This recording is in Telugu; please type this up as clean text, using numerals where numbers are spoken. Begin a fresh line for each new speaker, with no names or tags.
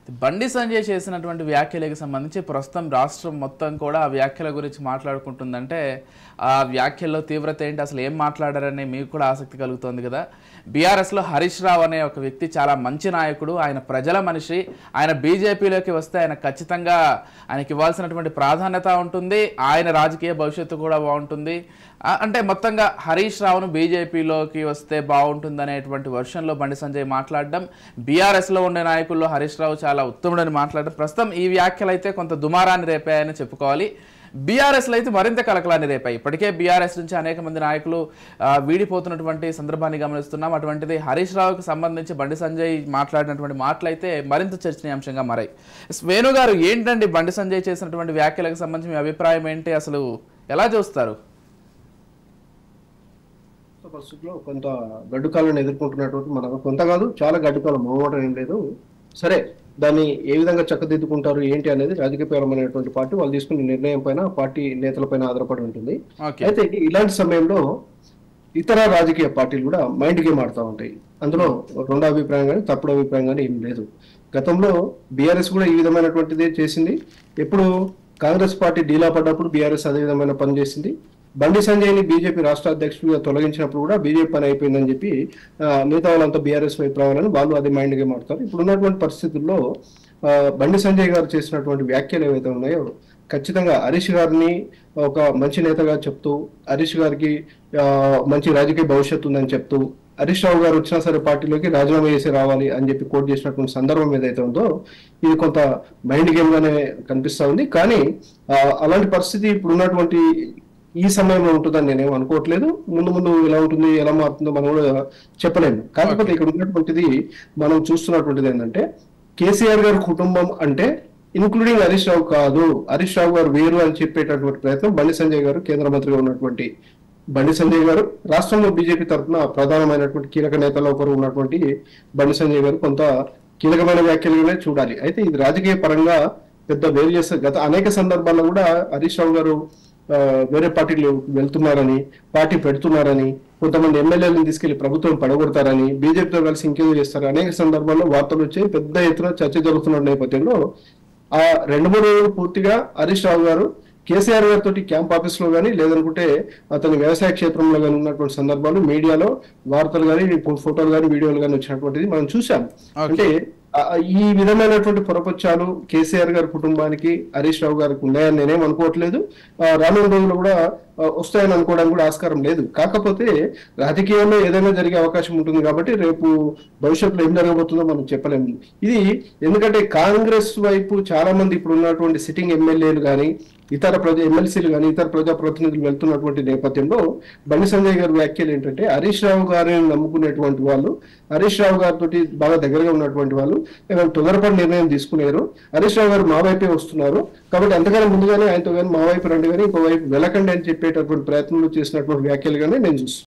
బండి సంజయ్ చేసినటువంటి వ్యాఖ్యలకు సంబంధించి ప్రస్తుతం రాష్ట్రం మొత్తం కూడా ఆ వ్యాఖ్యల గురించి మాట్లాడుకుంటుందంటే ఆ వ్యాఖ్యల్లో తీవ్రత ఏంటి, అసలు ఏం మాట్లాడారనే మీకు కూడా ఆసక్తి కలుగుతుంది కదా. బీఆర్ఎస్లో హరీష్ రావు అనే ఒక వ్యక్తి చాలా మంచి నాయకుడు, ఆయన ప్రజల మనిషి. ఆయన బీజేపీలోకి వస్తే ఆయన ఖచ్చితంగా ఆయనకి ఇవ్వాల్సినటువంటి ప్రాధాన్యత ఉంటుంది, ఆయన రాజకీయ భవిష్యత్తు కూడా బాగుంటుంది. అంటే మొత్తంగా హరీష్ రావును బీజేపీలోకి వస్తే బాగుంటుంది అనేటువంటి వర్షన్లో బండి సంజయ్ మాట్లాడడం, బీఆర్ఎస్లో ఉండే నాయకుల్లో హరీష్ రావు చాలా ఉత్తముడని మాట్లాడడం, ప్రస్తుతం ఈ వ్యాఖ్యలు అయితే కొంత దుమారాన్ని రేపాయని చెప్పుకోవాలి. బీఆర్ఎస్లో అయితే మరింత కలకలాన్ని రేపాయి. ఇప్పటికే బీఆర్ఎస్ నుంచి అనేక మంది నాయకులు వీడిపోతున్నటువంటి సందర్భాన్ని గమనిస్తున్నాం. అటువంటిది హరీష్ రావుకి సంబంధించి బండి సంజయ్ మాట్లాడినటువంటి మాటలు అయితే మరింత చర్చనీయాంశంగా మారాయి. వేణు గారు, ఏంటండి బండి సంజయ్ చేసినటువంటి వ్యాఖ్యలకు సంబంధించి మీ అభిప్రాయం ఏంటి, అసలు ఎలా చూస్తారు?
పరిస్థితుల్లో కొంత గడ్డు కాలాన్ని ఎదుర్కొంటున్నటువంటి మనకు కొంత కాదు, చాలా గడ్డు కాలం మొహమాటం ఏం లేదు. సరే, దాన్ని ఏ విధంగా చక్కదిద్దుకుంటారు ఏంటి అనేది రాజకీయపరమైనటువంటి పార్టీ వాళ్ళు తీసుకునే నిర్ణయం పైన, పార్టీ నేతల పైన ఆధారపడి ఉంటుంది. అయితే ఇలాంటి సమయంలో ఇతర రాజకీయ పార్టీలు కూడా మైండ్ గేమ్ ఆడుతూ ఉంటాయి. అందులో రెండో అభిప్రాయం కానీ తప్పుడు అభిప్రాయం కానీ ఏం లేదు. గతంలో బీఆర్ఎస్ కూడా ఈ విధమైనటువంటిది చేసింది. ఎప్పుడు కాంగ్రెస్ పార్టీ డీలా పడ్డప్పుడు బీఆర్ఎస్ అదే విధమైన పని చేసింది. బండి సంజయ్ని బీజేపీ రాష్ట్ర అధ్యక్షుడిగా తొలగించినప్పుడు కూడా బీజేపీ పని అయిపోయిందని చెప్పి మిగతా వాళ్ళంతా బీఆర్ఎస్ వైపు రావాలని వాళ్ళు అదే మైండ్ గేమ్ ఆడతారు. ఇప్పుడు ఉన్నటువంటి పరిస్థితుల్లో బండి సంజయ్ గారు చేసినటువంటి వ్యాఖ్యలు ఏవైతే ఉన్నాయో ఖచ్చితంగా హరీష్ గారిని ఒక మంచి నేతగా చెప్తూ, హరీష్ గారికి మంచి రాజకీయ భవిష్యత్తు ఉందని చెప్తూ, హరీష్ రావు గారు వచ్చినా సరే పార్టీలోకి రాజీనామా చేసి రావాలి అని చెప్పి కోట్ చేసినటువంటి సందర్భం ఏదైతే ఉందో ఇది కొంత మైండ్ గేమ్ గానే కనిపిస్తా ఉంది. కానీ అలాంటి పరిస్థితి ఇప్పుడు ఉన్నటువంటి ఈ సమయంలో ఉంటుందని నేనేం అనుకోవట్లేదు. ముందు ముందు ఎలా ఉంటుంది, ఎలా మారుతుందో మనం కూడా చెప్పలేము. కాకపోతే ఇక్కడ ఉన్నటువంటిది మనం చూస్తున్నటువంటిది ఏంటంటే, కేసీఆర్ గారి కుటుంబం అంటే ఇన్క్లూడింగ్ హరీష్ రావు కాదు, హరీష్ రావు గారు వేరు అని చెప్పేటటువంటి ప్రయత్నం బండి సంజయ్ గారు, కేంద్ర మంత్రిగా ఉన్నటువంటి బండి సంజయ్ గారు, రాష్ట్రంలో బీజేపీ తరఫున ప్రధానమైనటువంటి కీలక నేతల్లో ఒకరు ఉన్నటువంటి బండి సంజయ్ గారు కొంత కీలకమైన వ్యాఖ్యలుగానే చూడాలి. అయితే ఇది రాజకీయ పరంగా పెద్ద వేరియస్ గత అనేక సందర్భాల్లో కూడా హరీష్ రావు గారు వేరే పార్టీలు వెళ్తున్నారని, పార్టీ పెడుతున్నారని, కొంతమంది ఎమ్మెల్యేలను తీసుకెళ్లి ప్రభుత్వం పడగొడతారని, బీజేపీతో కలిసి ఇంకేదో చేస్తారు అనేక సందర్భాల్లో వార్తలు వచ్చి పెద్ద ఎత్తున చర్చ జరుగుతున్న నేపథ్యంలో ఆ 2-3 రోజులు పూర్తిగా హరీష్ రావు గారు కేసీఆర్ గారితో క్యాంప్ ఆఫీస్ లో కానీ, లేదనుకుంటే అతని వ్యవసాయ క్షేత్రంలో కానీ ఉన్నటువంటి సందర్భాలు మీడియాలో వార్తలు కానీ, ఫోటోలు కానీ, వీడియోలు కానీ వచ్చినటువంటిది మనం చూసాం. అంటే ఈ విధమైనటువంటి పొరపచ్చాలు కేసీఆర్ గారి కుటుంబానికి, హరీష్ రావు గారికి ఉన్నాయని నేనేం అనుకోవట్లేదు. రానున్న రోజుల్లో కూడా వస్తాయని అనుకోవడానికి కూడా ఆస్కారం లేదు. కాకపోతే రాజకీయాల్లో ఏదైనా జరిగే అవకాశం ఉంటుంది కాబట్టి రేపు భవిష్యత్తులో ఏం జరగబోతుందో మనం చెప్పలేము. ఇది ఎందుకంటే కాంగ్రెస్ వైపు చాలా మంది ఇప్పుడు ఉన్నటువంటి సిట్టింగ్ ఎమ్మెల్యేలు కానీ, ఇతర ఎమ్మెల్సీలు కానీ, ఇతర ప్రజాప్రతినిధులు వెళ్తున్నటువంటి నేపథ్యంలో బండి సంజయ్ గారి వ్యాఖ్యలు ఏంటంటే, హరీష్ రావు గారిని నమ్ముకునేటువంటి వాళ్ళు, హరీష్ రావు గారితో బాగా దగ్గరగా ఉన్నటువంటి వాళ్ళు తొందరపడి నిర్ణయం తీసుకున్నారు. హరీష్ రావు గారు మా వైపే వస్తున్నారు కాబట్టి అంతకన్నా ముందుగానే ఆయనతో కానీ మా వైపు రండి కానీ ఇంకో వైపు వెళ్ళకండి అని చెప్పేటటువంటి ప్రయత్నాలు చేసినటువంటి వ్యాఖ్యలుగానే నేను చూస్తున్నాను.